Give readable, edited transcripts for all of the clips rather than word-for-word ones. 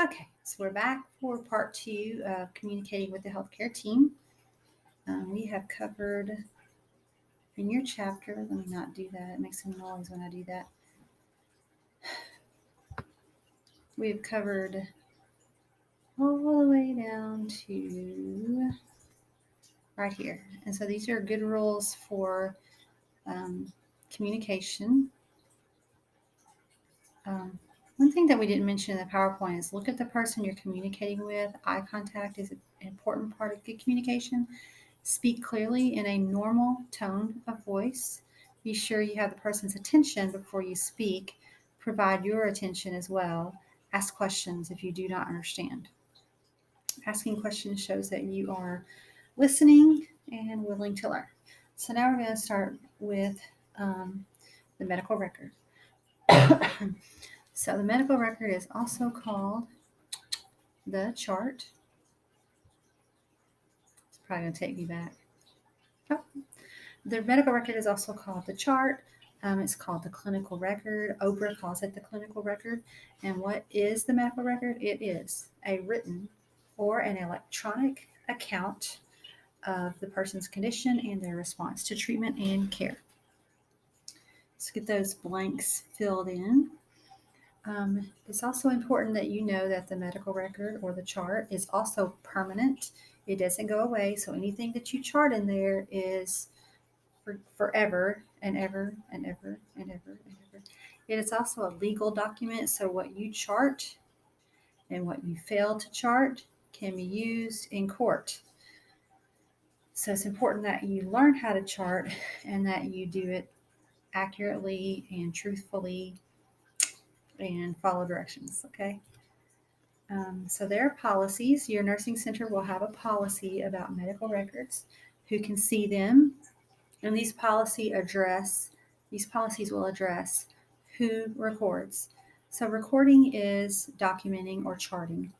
Okay, so we're back for part 2 of communicating with the healthcare team. We have covered in your chapter, let me not do that, it makes some noise when I do that. We've covered all the way down to right here. And so these are good rules for communication. One thing that we didn't mention in the PowerPoint is look at the person you're communicating with. Eye contact is an important part of good communication. Speak clearly in a normal tone of voice. Be sure you have the person's attention before you speak. Provide your attention as well. Ask questions if you do not understand. Asking questions shows that you are listening and willing to learn. So now we're going to start with the medical record. So the medical record is also called the chart. It's probably going to take me back. Oh. The medical record is also called the chart. It's called the clinical record. Oprah calls it the clinical record. And what is the medical record? It is a written or an electronic account of the person's condition and their response to treatment and care. Let's get those blanks filled in. It's also important that you know that the medical record or the chart is also permanent. It doesn't go away. So anything that you chart in there is for forever and ever and ever and ever and ever. It is also a legal document. So what you chart and what you fail to chart can be used in court. So it's important that you learn how to chart and that you do it accurately and truthfully and follow directions, okay? So there are policies. Your nursing center will have a policy about medical records, who can see them, and these policies will address who records. So recording is documenting or charting.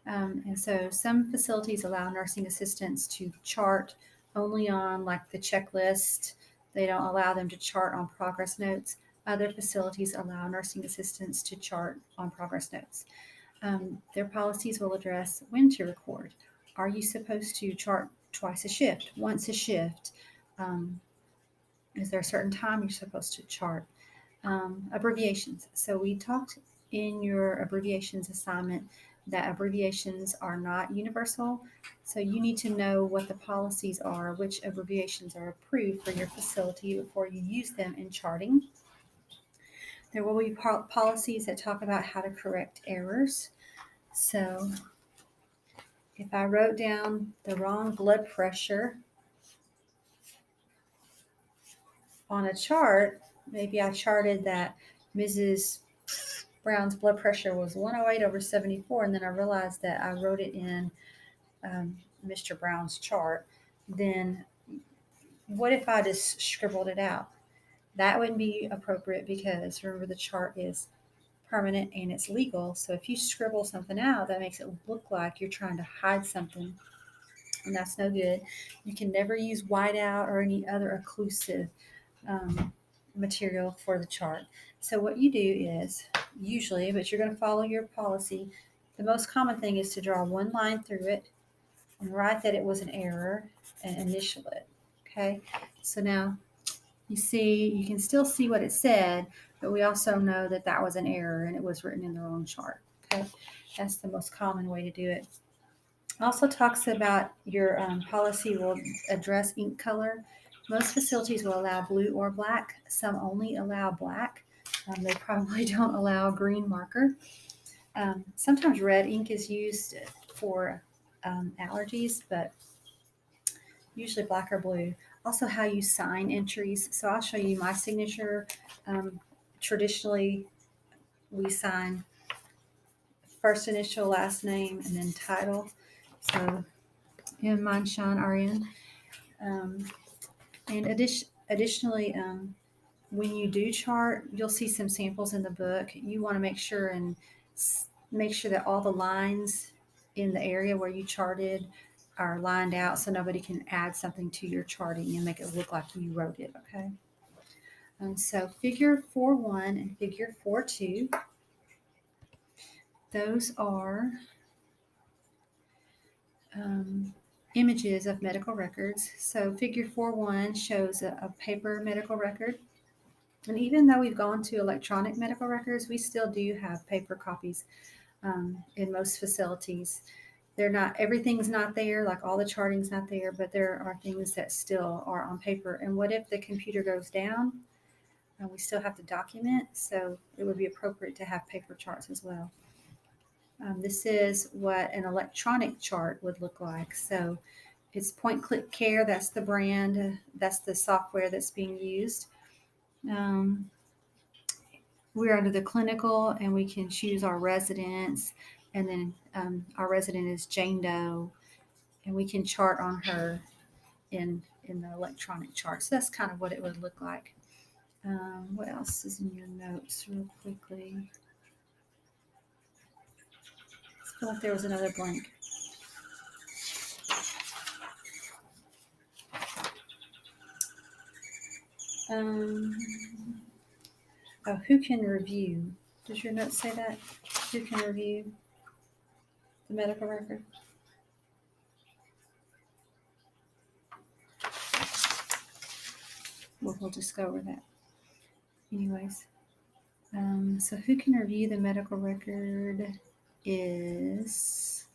And so some facilities allow nursing assistants to chart only on like the checklist. They don't allow them to chart on progress notes. Other facilities allow nursing assistants to chart on progress notes. Their policies will address when to record. Are you supposed to chart twice a shift, once a shift? Is there a certain time you're supposed to chart? Abbreviations. So we talked in your abbreviations assignment that abbreviations are not universal. So you need to know what the policies are, which abbreviations are approved for your facility before you use them in charting. There will be policies that talk about how to correct errors. So if I wrote down the wrong blood pressure on a chart, maybe I charted that Mrs. Brown's blood pressure was 108/74, and then I realized that I wrote it in Mr. Brown's chart. Then what if I just scribbled it out? That wouldn't be appropriate because remember the chart is permanent and it's legal. So if you scribble something out, that makes it look like you're trying to hide something, and that's no good. You can never use whiteout or any other occlusive material for the chart. So what you do is usually, but you're going to follow your policy, the most common thing is to draw one line through it and write that it was an error and initial it. Okay, so now you can still see what it said, but we also know that that was an error and it was written in the wrong chart. Okay, that's the most common way to do it. Also talks about your policy will address ink color. Most facilities will allow blue or black. Some only allow black. They probably don't allow green marker. Sometimes red ink is used for allergies, but usually black or blue. Also how you sign entries. So I'll show you my signature. Traditionally, we sign first initial, last name, and then title. So in mine, Sean RN. And additionally, when you do chart, you'll see some samples in the book. You want to make sure that all the lines in the area where you charted are lined out so nobody can add something to your charting and make it look like you wrote it, okay? And so figure 4.1 and figure 4.2. Those are images of medical records. So figure 4.1 shows a paper medical record. And even though we've gone to electronic medical records, we still do have paper copies in most facilities. They're not, everything's not there, like all the charting's not there, but there are things that still are on paper. And what if the computer goes down? We still have to document, so it would be appropriate to have paper charts as well. This is what an electronic chart would look like. So it's Point Click Care, that's the brand, that's the software that's being used. We're under the clinical and we can choose our residents, and then our resident is Jane Doe, and we can chart on her in the electronic chart. So that's kind of what it would look like. What else is in your notes real quickly? I feel like there was another blank. Who can review? Does your note say that? Who can review the medical record? We'll just go over that. Anyways, so who can review the medical record is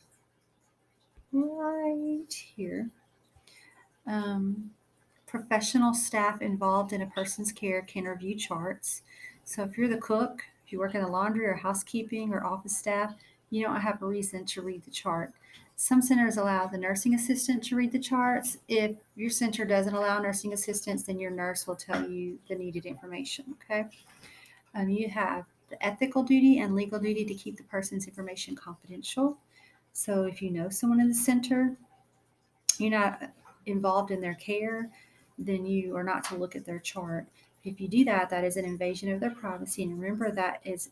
right here. Professional staff involved in a person's care can review charts. So if you're the cook, if you work in the laundry or housekeeping or office staff, you don't have a reason to read the chart. Some centers allow the nursing assistant to read the charts. If your center doesn't allow nursing assistants, then your nurse will tell you the needed information, okay? You have the ethical duty and legal duty to keep the person's information confidential. So if you know someone in the center, you're not involved in their care, then you are not to look at their chart. If you do that, that is an invasion of their privacy. And remember, that is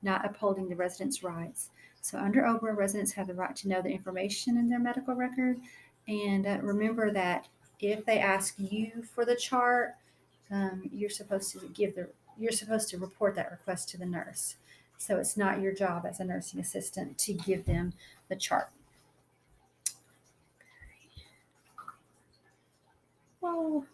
not upholding the resident's rights. So under OBRA, residents have the right to know the information in their medical record. And remember that if they ask you for the chart, you're supposed to report that request to the nurse. So it's not your job as a nursing assistant to give them the chart. Oh.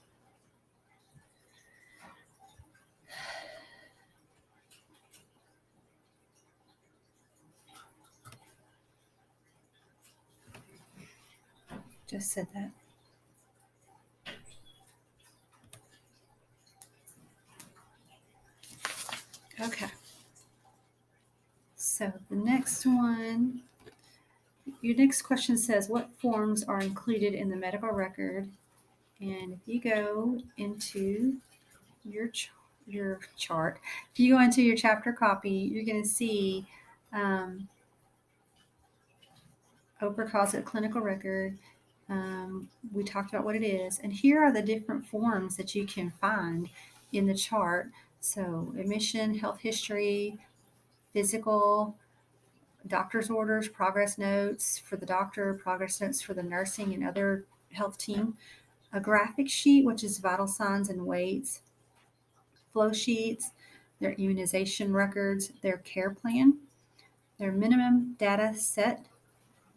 Just said that. Okay. So the next one, your next question says, what forms are included in the medical record? And if you go into your chart, if you go into your chapter copy, you're going to see OPRA calls it clinical record. We talked about what it is. And here are the different forms that you can find in the chart. So admission, health history, physical, doctor's orders, progress notes for the doctor, progress notes for the nursing and other health team, a graphic sheet, which is vital signs and weights, flow sheets, their immunization records, their care plan, their minimum data set,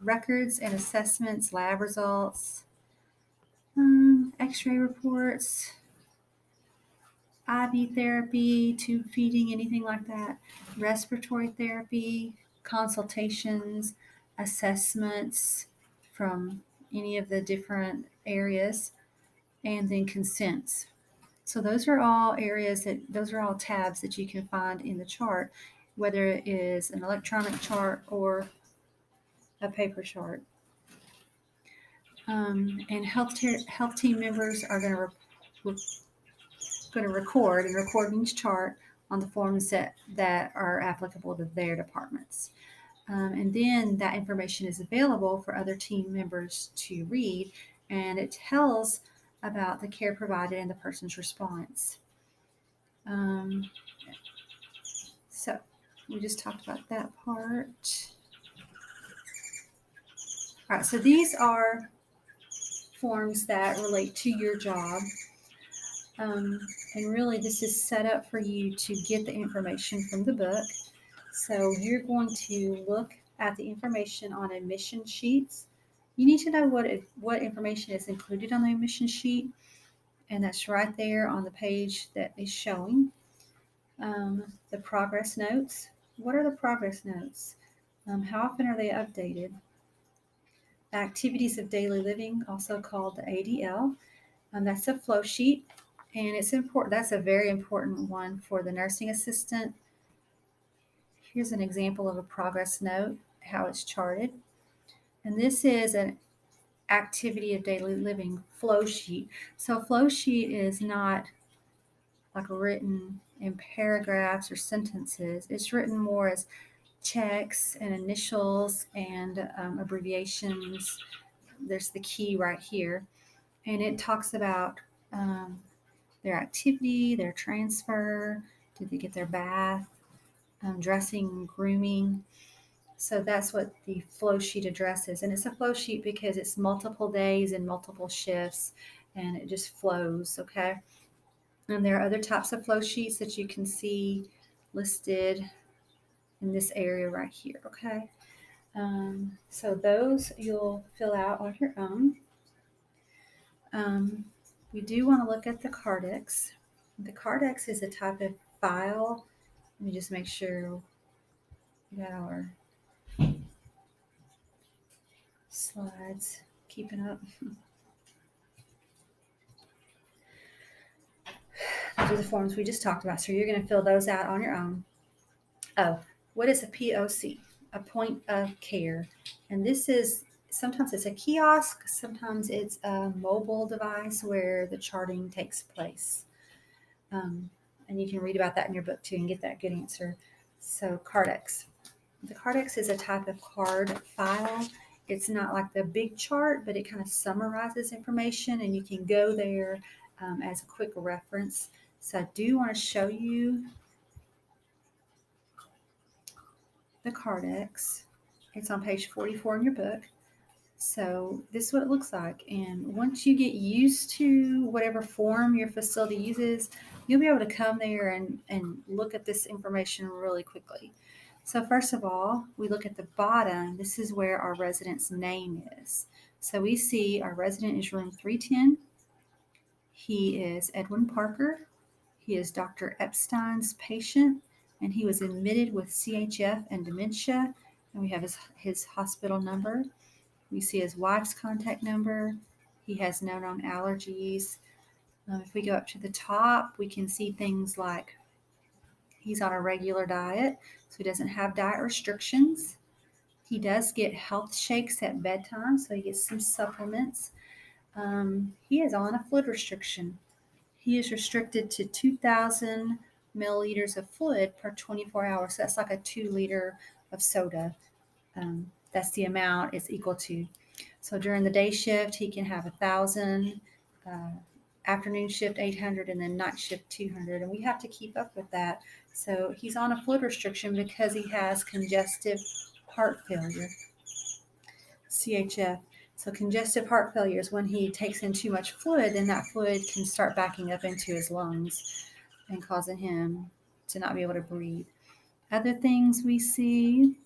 records and assessments, lab results, x-ray reports, IV therapy, tube feeding, anything like that, respiratory therapy, consultations, assessments from any of the different areas, and then consents. So those are all tabs that you can find in the chart, whether it is an electronic chart or a paper chart. And health team members are going to record and record each chart on the forms that are applicable to their departments. And then that information is available for other team members to read, and it tells about the care provided and the person's response. So we just talked about that part. All right, so these are forms that relate to your job. And really, this is set up for you to get the information from the book. So you're going to look at the information on admission sheets. You need to know what information is included on the admission sheet, and that's right there on the page that is showing. The progress notes. What are the progress notes? How often are they updated? Activities of daily living, also called the ADL. That's a flow sheet, and it's important. That's a very important one for the nursing assistant. Here's an example of a progress note, how it's charted. And this is an activity of daily living flow sheet. So flow sheet is not like written in paragraphs or sentences. It's written more as checks and initials and abbreviations. There's the key right here. And it talks about their activity, their transfer, did they get their bath, dressing, grooming. So that's what the flow sheet addresses. And it's a flow sheet because it's multiple days and multiple shifts and it just flows, okay? And there are other types of flow sheets that you can see listed in this area right here, okay? So those you'll fill out on your own. We do want to look at the Cardex. The Cardex is a type of file. Let me just make sure we got our slides keeping up. Those are the forms we just talked about. So you're going to fill those out on your own. Oh, what is a POC? A point of care. And this is sometimes it's a kiosk, sometimes it's a mobile device where the charting takes place. And you can read about that in your book too and get that good answer. So Cardex. The Cardex is a type of card file. It's not like the big chart, but it kind of summarizes information and you can go there as a quick reference. So I do want to show you the Cardex. It's on page 44 in your book. So this is what it looks like. And once you get used to whatever form your facility uses, you'll be able to come there and look at this information really quickly. So first of all, we look at the bottom. This is where our resident's name is. So we see our resident is room 310. He is Edwin Parker. He is Dr. Epstein's patient, and he was admitted with CHF and dementia. And we have his hospital number. We see his wife's contact number. He has no known allergies. If we go up to the top, we can see things like he's on a regular diet, so he doesn't have diet restrictions. He does get health shakes at bedtime, so he gets some supplements. He is on a fluid restriction. He is restricted to 2,000 milliliters of fluid per 24 hours. So that's like a 2 liter of soda. That's the amount it's equal to. So during the day shift, he can have 1,000, afternoon shift 800, and then night shift 200. And we have to keep up with that. So he's on a fluid restriction because he has congestive heart failure, CHF. So congestive heart failure is when he takes in too much fluid, then that fluid can start backing up into his lungs and causing him to not be able to breathe. Other things we see,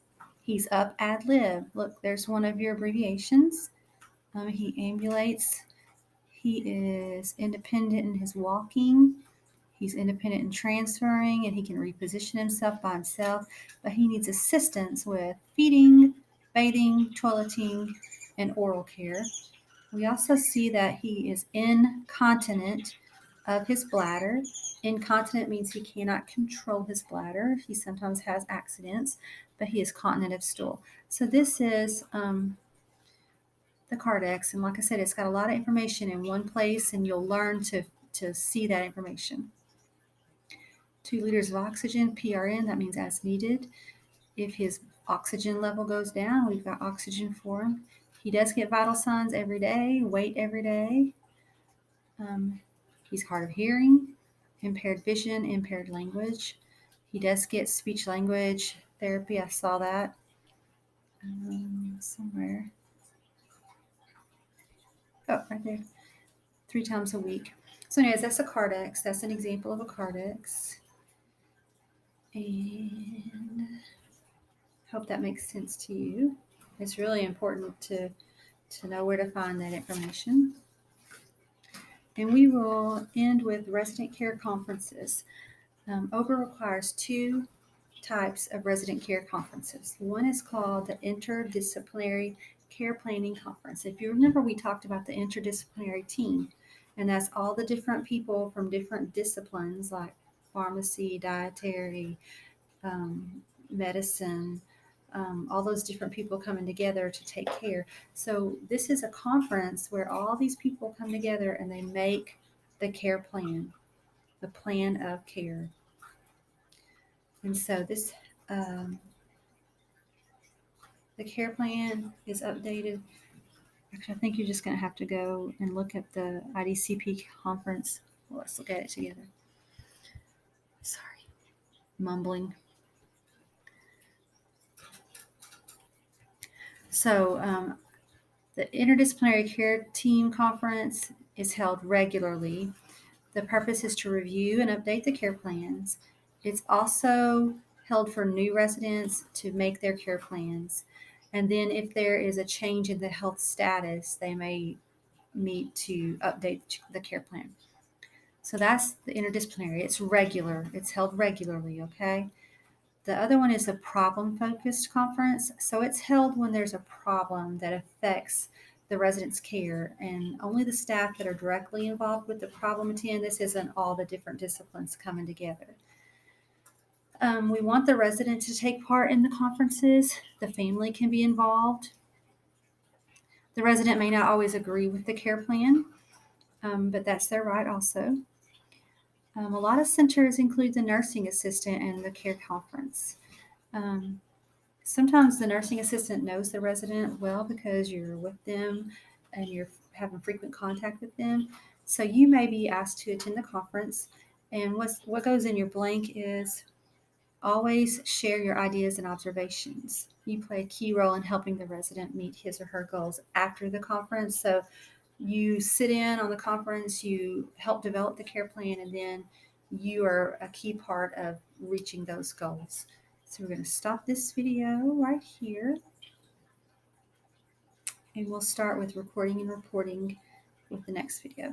he's up ad lib. Look, there's one of your abbreviations. He ambulates. He is independent in his walking. He's independent in transferring, and he can reposition himself by himself, but he needs assistance with feeding, bathing, toileting, and oral care. We also see that he is incontinent of his bladder. Incontinent means he cannot control his bladder. He sometimes has accidents, but he is continent of stool. So this is the Cardex, and like I said, it's got a lot of information in one place, and you'll learn to see that information. 2 liters of oxygen, PRN, that means as needed. If his oxygen level goes down, we've got oxygen for him. He does get vital signs every day, weight every day. He's hard of hearing, impaired vision, impaired language. He does get speech language therapy. I saw that somewhere. Oh, right there. 3 times a week. So anyways, that's a Cardex. That's an example of a Cardex. And Hope that makes sense to you. It's really important to know where to find that information. And we will end with resident care conferences. OBRA requires two types of resident care conferences. One is called the Interdisciplinary Care Planning Conference. If you remember, we talked about the interdisciplinary team, and that's all the different people from different disciplines like pharmacy, dietary, medicine, all those different people coming together to take care. So this is a conference where all these people come together and they make the care plan, the plan of care. And so this, the care plan is updated. Actually, I think you're just going to have to go and look at the IDCP conference. Well, let's look at it together. Sorry, mumbling. So the Interdisciplinary Care Team Conference is held regularly. The purpose is to review and update the care plans. It's also held for new residents to make their care plans. And then if there is a change in the health status, they may meet to update the care plan. So that's the interdisciplinary. It's regular. It's held regularly, okay? The other one is a problem-focused conference. So it's held when there's a problem that affects the residents' care, and only the staff that are directly involved with the problem attend. This isn't all the different disciplines coming together. We want the resident to take part in the conferences. The family can be involved. The resident may not always agree with the care plan, but that's their right also. A lot of centers include the nursing assistant and the care conference. Sometimes the nursing assistant knows the resident well because you're with them and you're having frequent contact with them. So you may be asked to attend the conference. And what goes in your blank is always share your ideas and observations. You play a key role in helping the resident meet his or her goals after the conference. So you sit in on the conference, you help develop the care plan, and then you are a key part of reaching those goals. So we're going to stop this video right here, and we'll start with recording and reporting with the next video.